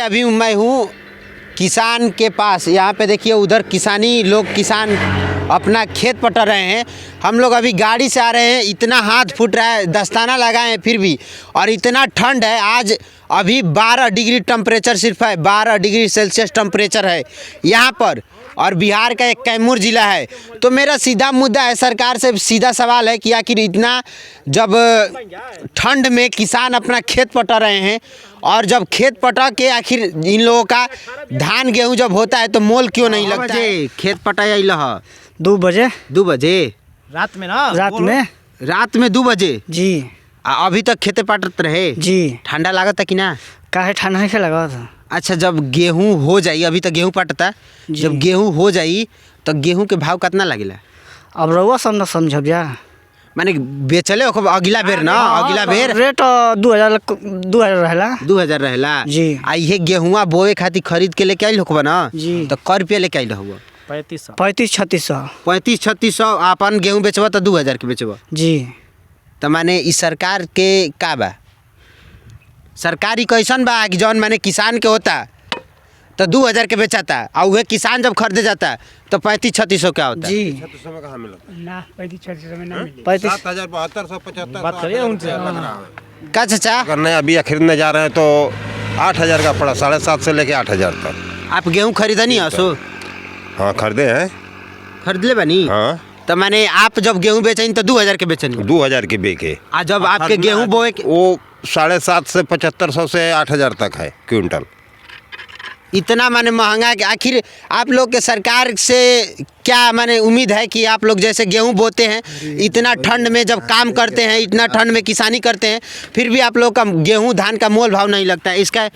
अभी मैं हूँ किसान के पास। यहाँ पे देखिए उधर किसान अपना खेत पटा रहे हैं। हम लोग अभी गाड़ी से आ रहे हैं, इतना हाथ फूट रहा है, दस्ताना लगाए हैं फिर भी, और इतना ठंड है। आज अभी 12 डिग्री टेम्परेचर सिर्फ है, 12 डिग्री सेल्सियस टेम्परेचर है यहाँ पर, और बिहार का एक कैमूर ज़िला है। तो मेरा सीधा मुद्दा है, सरकार से सीधा सवाल है कि आखिर इतना जब ठंड में किसान अपना खेत पटा रहे हैं, और जब खेत पटा के आखिर इन लोगों का धान गेहूं जब होता है तो मोल क्यों नहीं लगता है? खेत पटाया 2 बजे रात में ना, रात में 2 बजे जी। अभी तक खेते पटत रहे जी। ठंडा लागत है कि ना? काहे ठंडा नहीं लगा था। अच्छा, जब गेहूं हो जाई, अभी तक गेहूं पटता, जब गेहूं हो जाई तो गेहूं के भाव कितना लगेला? अब रउआ समझब जा, माने बेचले अगला बेर ना, अगला बेर रेट 2000 रहेला। 2000 रहेला जी। आ ये गेहुआ बोए खातिर खरीद के लेके आइल होखबा ना जी। तो कै रुपया लेके आइल हुआ? 3500-3600। 3500-3600 अपन गेहूं बेचबा तो 2000 के बेचबा जी। तो माने इस सरकार के का बा? सरकारी कैसन बा कि जौन माने किसान के होता तो 2000 के बेचाता, और वह किसान जब खरीदे जाता तो 3500-3600 क्या होता? जी। 3600 में कहाँ मिलता ना 3500 में ना मिले। 7000 7200 75 बात करिए उनसे। का चाचा, अगर नया बिया खरीदने जा रहे हैं तो 8000 का पड़ा, 750 से लेके 8000 तक। आप गेहूं खरीदा नहीं हसो? हाँ खरीदे हैं। खरीद ले बनी? हाँ। तो माने आप जब गेहूं बेचनी तो 2000 के बेचनी? 2000 के बेके। आ जब आपके गेहूं बोए वो 750 से 7500 से 8000 तक है क्विंटल। इतना माने महंगा कि आखिर आप लोग के सरकार से क्या माने उम्मीद है कि आप लोग जैसे गेहूं बोते हैं, इतना ठंड में जब काम करते हैं, इतना ठंड में किसानी करते हैं, फिर भी आप लोग का गेहूं धान का मोल भाव नहीं लगता है? इसका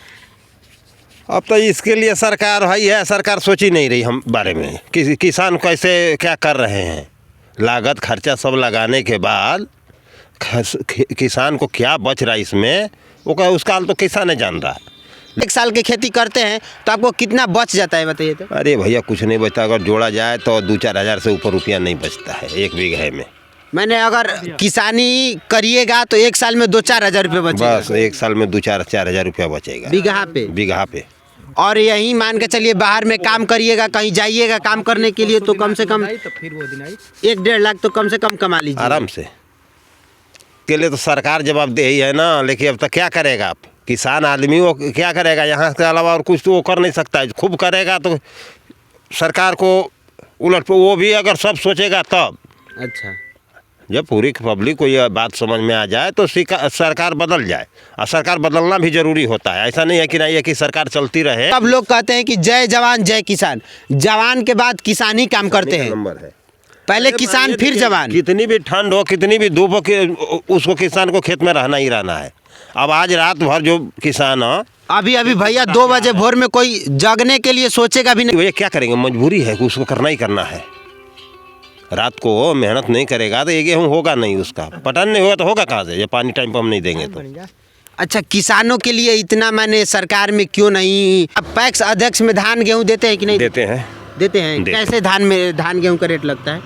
अब तो इसके लिए सरकार है, सरकार सोच ही नहीं रही हम बारे में कि किसान कैसे क्या कर रहे हैं। लागत खर्चा सब लगाने के बाद किसान को क्या बच रहा है इसमें, वो उसका हाल तो किसान नहीं जान रहा है। 1 साल की खेती करते हैं तो आपको कितना बच जाता है बताइए तो? अरे भैया कुछ नहीं बचता, अगर जोड़ा जाए तो 2-4 हज़ार से ऊपर रुपया नहीं बचता है 1 बीघे में। मैंने अगर किसानी करिएगा तो 1 साल में 2-4 हज़ार रुपये बचेगा? बस 1 साल में 2-4 हज़ार रुपया बचेगा बीघा पे। और यही मान के चलिए बाहर में काम करिएगा, कहीं जाइएगा काम करने के लिए तो कम से कम 1-1.5 लाख तो कम से कम कमा लीजिए आराम से। के लिए तो सरकार जवाबदेही है ना, लेकिन अब तक क्या करेगा आप? किसान आदमी वो क्या करेगा? यहाँ के अलावा और कुछ तो वो कर नहीं सकता है। खूब करेगा तो सरकार को उलट वो भी अगर सब सोचेगा तब। अच्छा, जब पूरी पब्लिक को यह बात समझ में आ जाए तो सरकार बदल जाए, और सरकार बदलना भी जरूरी होता है। ऐसा नहीं है कि नहीं है कि सरकार चलती रहे। अब लोग कहते हैं कि जय जवान जय किसान, जवान के बाद किसान ही काम करते हैं। नंबर है पहले किसान फिर जवान। कितनी भी ठंड हो, कितनी भी धूप हो, उसको किसान को खेत में रहना ही रहना है। अब आज रात भर जो किसान हो, अभी भैया 2 बजे भोर में कोई जगने के लिए सोचेगा भी नहीं। भैया क्या करेंगे? मजबूरी है कि उसको करना ही करना है। रात को मेहनत नहीं करेगा तो ये गेहूँ होगा नहीं, उसका पटन नहीं होगा तो होगा कहाँ से? जब पानी टाइम पर हम नहीं देंगे तो। अच्छा, किसानों के लिए इतना मैंने सरकार में क्यों नहीं? अब पैक्स अध्यक्ष में धान गेहूँ देते हैं कि नहीं? देते हैं। कैसे धान गेहूँ का रेट लगता है?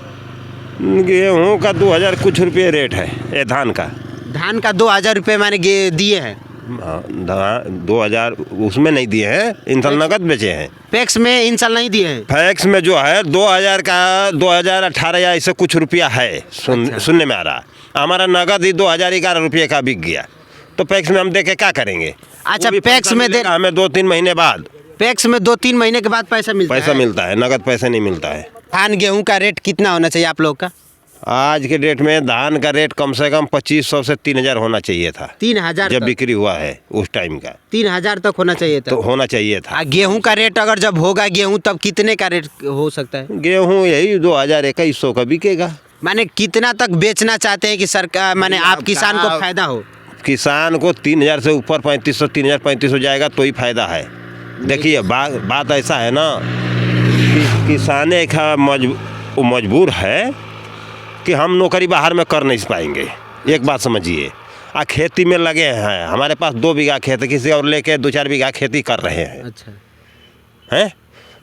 गेहूँ का 2000 कुछ रुपये रेट है। ये धान का 2000 रुपये मैंने दिए हैं। 2000 उसमें नहीं दिए हैं, इन साल नगद बेचे हैं। पैक्स में इन साल नहीं दिए हैं? पैक्स में जो है 2000 का 2018 या ऐसे कुछ रुपया है। सुनने में आ रहा। हमारा नगद ही 2011 रुपये का बिक गया, तो पैक्स में हम दे के क्या करेंगे? अच्छा, पैक्स में दे हमें 2-3 महीने बाद। पैक्स में 2-3 महीने के बाद पैसा मिलता है? नगद पैसा नहीं मिलता है। धान गेहूँ का रेट कितना होना चाहिए आप लोग का? आज के डेट में धान का रेट कम से कम 2500 से 3000 होना चाहिए था। 3000 जब बिक्री हुआ है उस टाइम का 3000 तक होना चाहिए था। तो होना चाहिए था। गेहूं का रेट अगर जब होगा गेहूं तब कितने का रेट हो सकता है? गेहूं यही 2000-2100 का बिकेगा। माने कितना तक बेचना चाहते हैं कि सरकार माने आप किसान को फायदा हो? किसान को 3000 से ऊपर 3500 3000-3500 जाएगा तो ही फायदा है। देखिए बात ऐसा है ना कि किसान एक मजबूर है कि हम नौकरी बाहर में कर नहीं पाएंगे। एक बात समझिए, खेती में लगे हैं। हमारे पास 2 बीघा खेत है, किसी और लेके 2-4 बीघा खेती कर रहे हैं। अच्छा हैं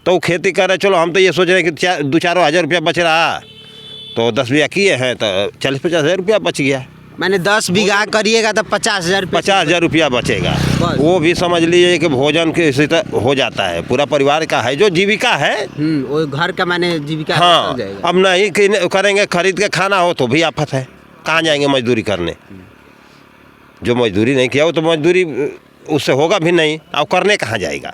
तो वो खेती कर रहे, चलो हम तो ये सोच रहे हैं कि 2-4 हज़ार रुपया बच रहा, तो 10 बीघा किए हैं तो 40-50 हज़ार रुपया बच गया। मैंने 10 बीघा करिएगा तो 50,000 रुपये 50,000 रुपया बचेगा। बस। वो भी समझ लीजिए कि भोजन के इसी तरह हो जाता है, पूरा परिवार का है जो जीविका है। वो घर का मैंने जीविका हाँ, चल जाएगा। अब नहीं करेंगे, खरीद के खाना हो तो भी आफत है, कहाँ जाएंगे मजदूरी करने। जो मजदूरी नहीं किया वो तो मजदूरी उससे होगा भी नहीं, अब करने कहाँ जाएगा।